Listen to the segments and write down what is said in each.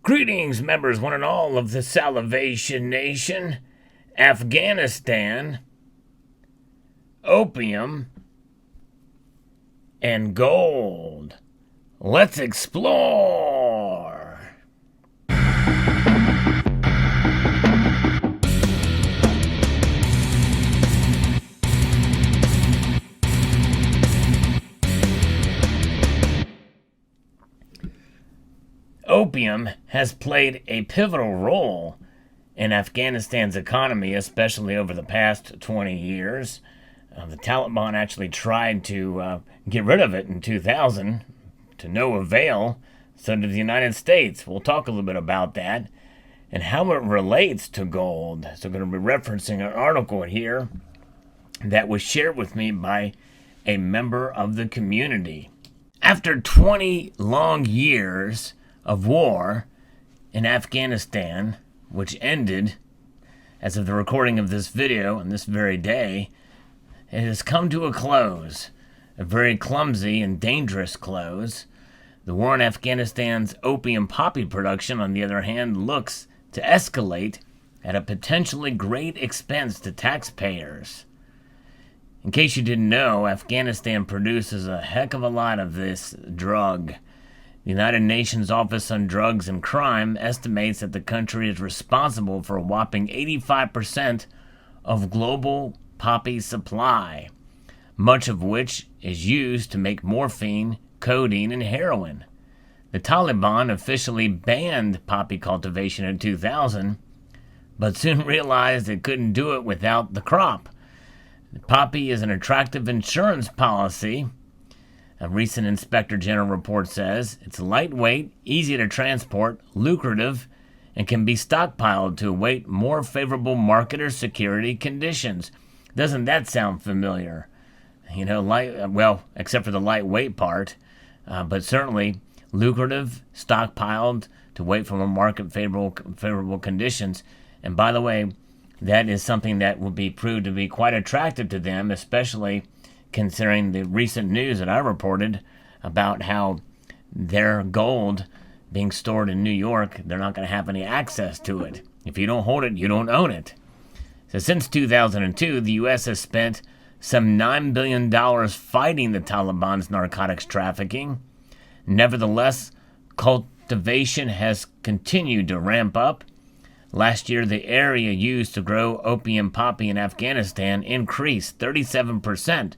Greetings, members, one and all of the Salivation Nation, Afghanistan, Opium, and gold. Let's explore. Opium has played a pivotal role in Afghanistan's economy, especially over the past 20 years. The Taliban actually tried to get rid of it in 2000 to no avail. So did the United States. We'll talk a little bit about that and how it relates to gold. So I'm going to be referencing an article here that was shared with me by a member of the community. After 20 long years of war in Afghanistan, which ended, as of the recording of this video on this very day, it has come to a close, a very clumsy and dangerous close. The war in Afghanistan's opium poppy production, on the other hand, looks to escalate at a potentially great expense to taxpayers. In case you didn't know, Afghanistan produces a heck of a lot of this drug. The United Nations Office on Drugs and Crime estimates that the country is responsible for a whopping 85% of global poppy supply, much of which is used to make morphine, codeine, and heroin. The Taliban officially banned poppy cultivation in 2000, but soon realized it couldn't do it without the crop. The poppy is an attractive insurance policy. A recent Inspector General report says it's lightweight, easy to transport, lucrative, and can be stockpiled to await more favorable market or security conditions. Doesn't that sound familiar? You know, well, except for the lightweight part, but certainly lucrative, stockpiled to wait for more market favorable conditions. And by the way, that is something that will be proved to be quite attractive to them, especially considering the recent news that I reported about how their gold being stored in New York, they're not going to have any access to it. If you don't hold it, you don't own it. So since 2002, the U.S. has spent some $9 billion fighting the Taliban's narcotics trafficking. Nevertheless, cultivation has continued to ramp up. Last year, the area used to grow opium poppy in Afghanistan increased 37%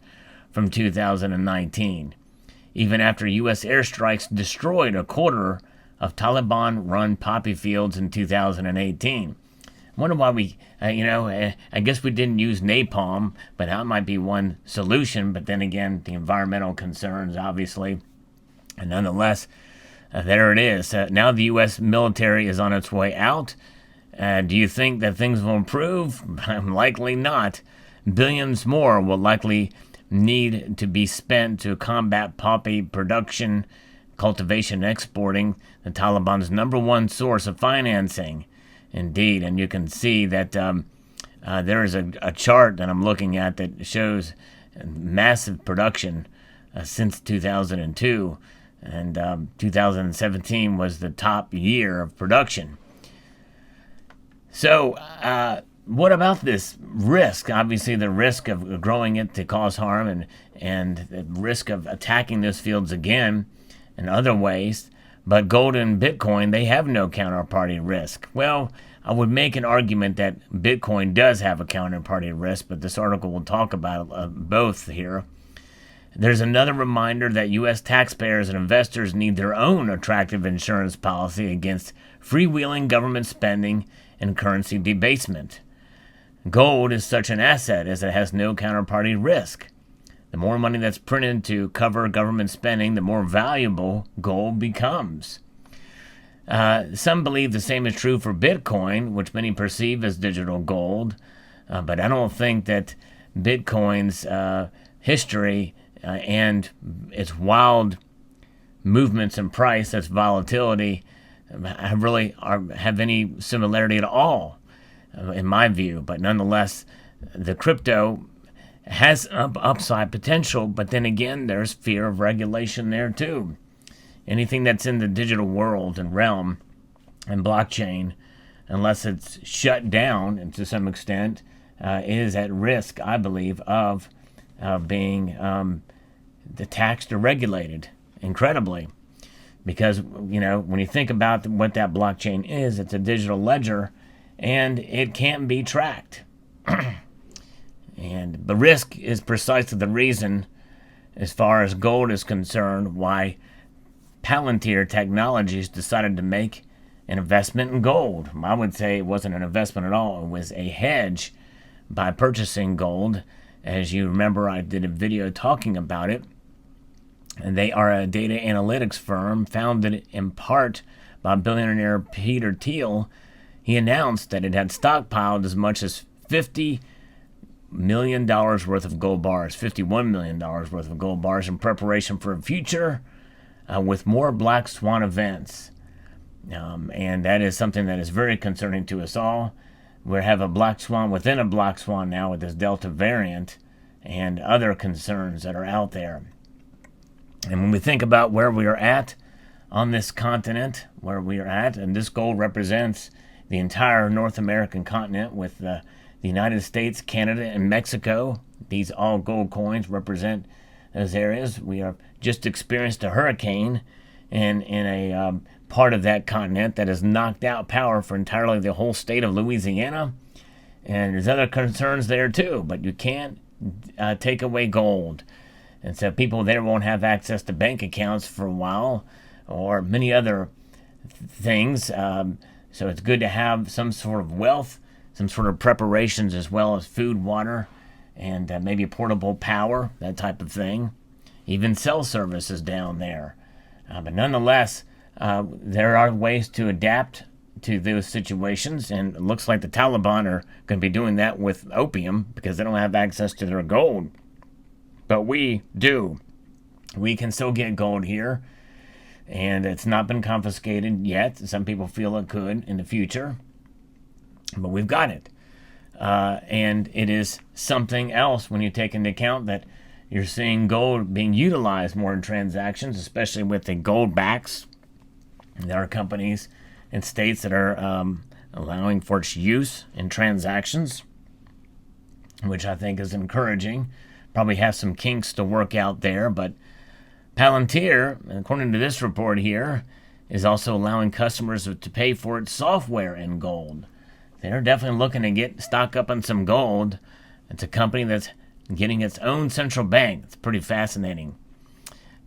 from 2019, even after U.S. airstrikes destroyed a quarter of Taliban-run poppy fields in 2018. I wonder why we, I guess we didn't use napalm, but that might be one solution. But then again, the environmental concerns, obviously. And nonetheless, there it is. Now the U.S. military is on its way out. Do you think that things will improve? Likely not. Billions more will likely need to be spent to combat poppy production, cultivation, and exporting, the Taliban's number one source of financing. Indeed, and you can see that there is a chart that I'm looking at that shows massive production since 2002, and 2017 was the top year of production. So, what about this risk? Obviously, the risk of growing it to cause harm and the risk of attacking those fields again in other ways. But gold and Bitcoin, they have no counterparty risk. Well, I would make an argument that Bitcoin does have a counterparty risk, but this article will talk about both here. There's another reminder that U.S. taxpayers and investors need their own attractive insurance policy against freewheeling government spending and currency debasement. Gold is such an asset as it has no counterparty risk. The more money that's printed to cover government spending, the more valuable gold becomes. Some believe the same is true for Bitcoin, which many perceive as digital gold, but I don't think that Bitcoin's history and its wild movements in price, its volatility, have any similarity at all, in my view. But nonetheless, the crypto has upside potential, but then again, there's fear of regulation there too. Anything that's in the digital world and realm and blockchain, unless it's shut down and to some extent, is at risk, I believe, of being taxed or regulated incredibly. Because, when you think about what that blockchain is, it's a digital ledger and it can't be tracked. And the risk is precisely the reason, as far as gold is concerned, why Palantir Technologies decided to make an investment in gold. I would say it wasn't an investment at all. It was a hedge by purchasing gold. As you remember, I did a video talking about it. And they are a data analytics firm founded in part by billionaire Peter Thiel. He announced that it had stockpiled as much as $50 million worth of gold bars, $51 million worth of gold bars in preparation for a future with more black swan events. And that is something that is very concerning to us all. We have a black swan within a black swan now with this Delta variant and other concerns that are out there. And when we think about where we are at on this continent, where we are at, and this gold represents the entire North American continent with the United States, Canada, and Mexico. These all gold coins represent those areas. We have just experienced a hurricane in a part of that continent that has knocked out power for entirely the whole state of Louisiana. And there's other concerns there too, but you can't take away gold. And so people there won't have access to bank accounts for a while or many other things. So it's good to have some sort of wealth, some sort of preparations, as well as food, water, and maybe portable power, that type of thing. Even cell services down there. But nonetheless, there are ways to adapt to those situations, and it looks like the Taliban are going to be doing that with opium because they don't have access to their gold. But we do. We can still get gold here, and it's not been confiscated yet. Some people feel it could in the future, but we've got it. And it is something else when you take into account that you're seeing gold being utilized more in transactions, especially with the gold backs. There are companies and states that are allowing for its use in transactions, which I think is encouraging. Probably have some kinks to work out there, but Palantir, according to this report here, is also allowing customers to pay for its software in gold. They're definitely looking to stock up on some gold. It's a company that's getting its own central bank. It's pretty fascinating.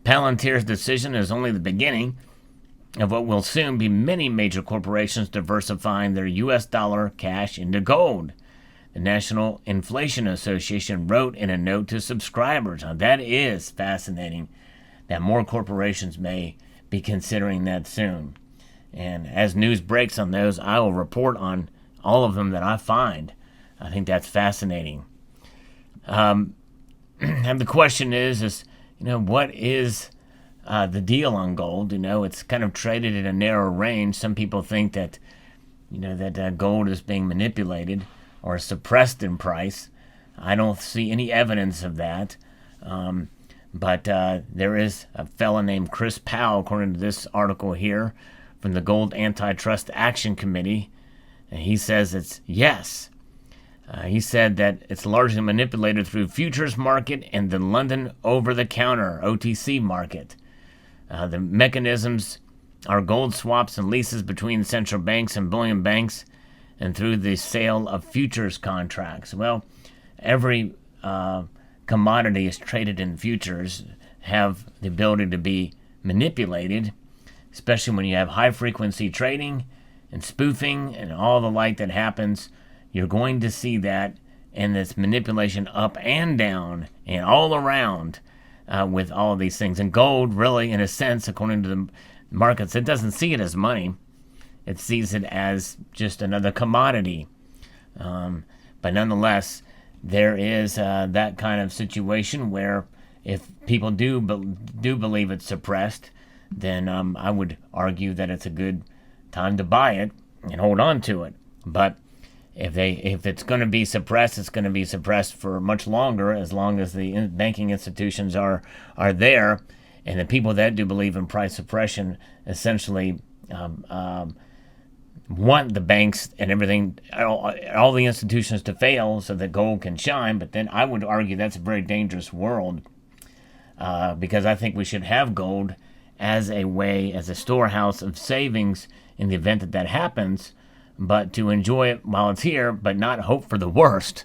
Palantir's decision is only the beginning of what will soon be many major corporations diversifying their U.S. dollar cash into gold. The National Inflation Association wrote in a note to subscribers. Now, that is fascinating that more corporations may be considering that soon. And as news breaks on those, I will report on all of them that I find. I think that's fascinating. And the question is, what is the deal on gold? It's kind of traded in a narrow range. Some people think that, that gold is being manipulated or suppressed in price. I don't see any evidence of that. But there is a fellow named Chris Powell, according to this article here, from the Gold Antitrust Action Committee. And he says it's yes. He said that it's largely manipulated through futures market and the London over-the-counter, OTC market. The mechanisms are gold swaps and leases between central banks and bullion banks, and through the sale of futures contracts. Well, every commodity is traded in futures, have the ability to be manipulated, especially when you have high-frequency trading and spoofing and all the like that happens. You're going to see that and this manipulation up and down and all around with all of these things. And gold, really, in a sense, according to the markets, it doesn't see it as money. It sees it as just another commodity. But nonetheless, there is that kind of situation where if people do believe it's suppressed, then I would argue that it's a good time to buy it and hold on to it. But if it's going to be suppressed, it's going to be suppressed for much longer, as long as the banking institutions are there, and the people that do believe in price suppression essentially want the banks and everything, all the institutions to fail so that gold can shine. But then I would argue that's a very dangerous world, because I think we should have gold as a way, as a storehouse of savings in the event that that happens, but to enjoy it while it's here, but not hope for the worst.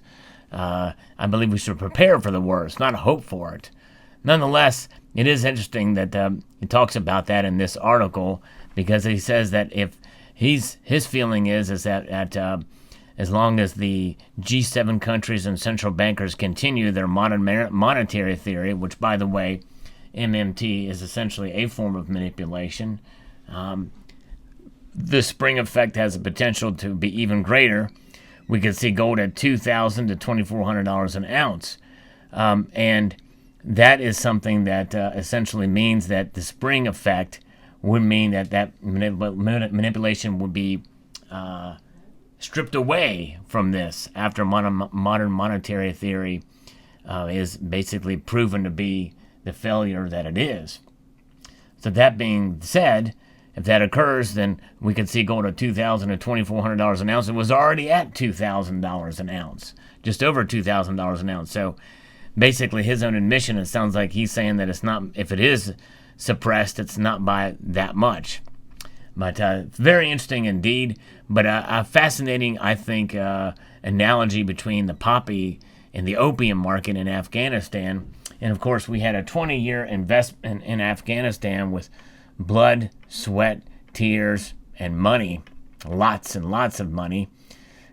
I believe we should prepare for the worst, not hope for it. Nonetheless, it is interesting that he talks about that in this article, because he says that if his feeling is that as long as the G7 countries and central bankers continue their modern monetary theory, which, by the way, MMT is essentially a form of manipulation, the spring effect has the potential to be even greater. We could see gold at $2,000 to $2,400 an ounce. And that is something that essentially means that the spring effect would mean that manipulation would be stripped away from this after modern monetary theory is basically proven to be the failure that it is. So that being said, if that occurs, then we could see gold at $2,000 to $2,400 an ounce. It was already at $2,000 an ounce, just over $2,000 an ounce. So basically, his own admission, it sounds like he's saying that it's not, if it is suppressed, it's not by that much. But very interesting indeed. But a fascinating, I think, analogy between the poppy and the opium market in Afghanistan. And of course, we had a 20-year investment in Afghanistan with blood, sweat, tears, and money, lots and lots of money,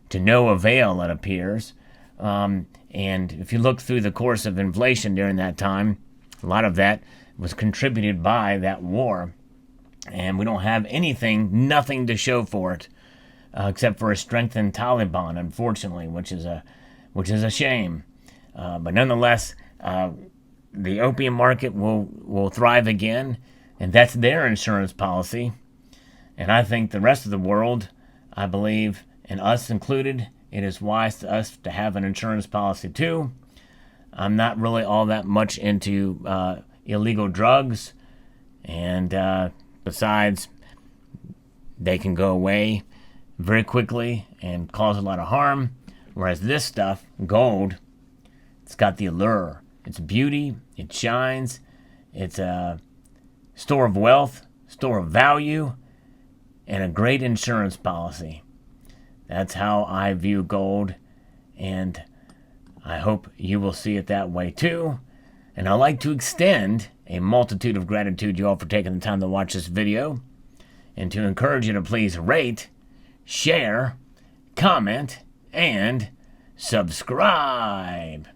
to no avail, it appears. And if you look through the course of inflation during that time, a lot of that was contributed by that war. And we don't have nothing to show for it, except for a strengthened Taliban, unfortunately, which is a shame. But nonetheless, the opium market will thrive again, and that's their insurance policy. And I think the rest of the world, I believe, and us included, it is wise to us to have an insurance policy too. I'm not really all that much into illegal drugs, and besides, they can go away very quickly and cause a lot of harm. Whereas this stuff, gold, it's got the allure. It's beauty, it shines, it's a store of wealth, store of value, and a great insurance policy. That's how I view gold, and I hope you will see it that way too. And I'd like to extend a multitude of gratitude to you all for taking the time to watch this video, and to encourage you to please rate, share, comment, and subscribe.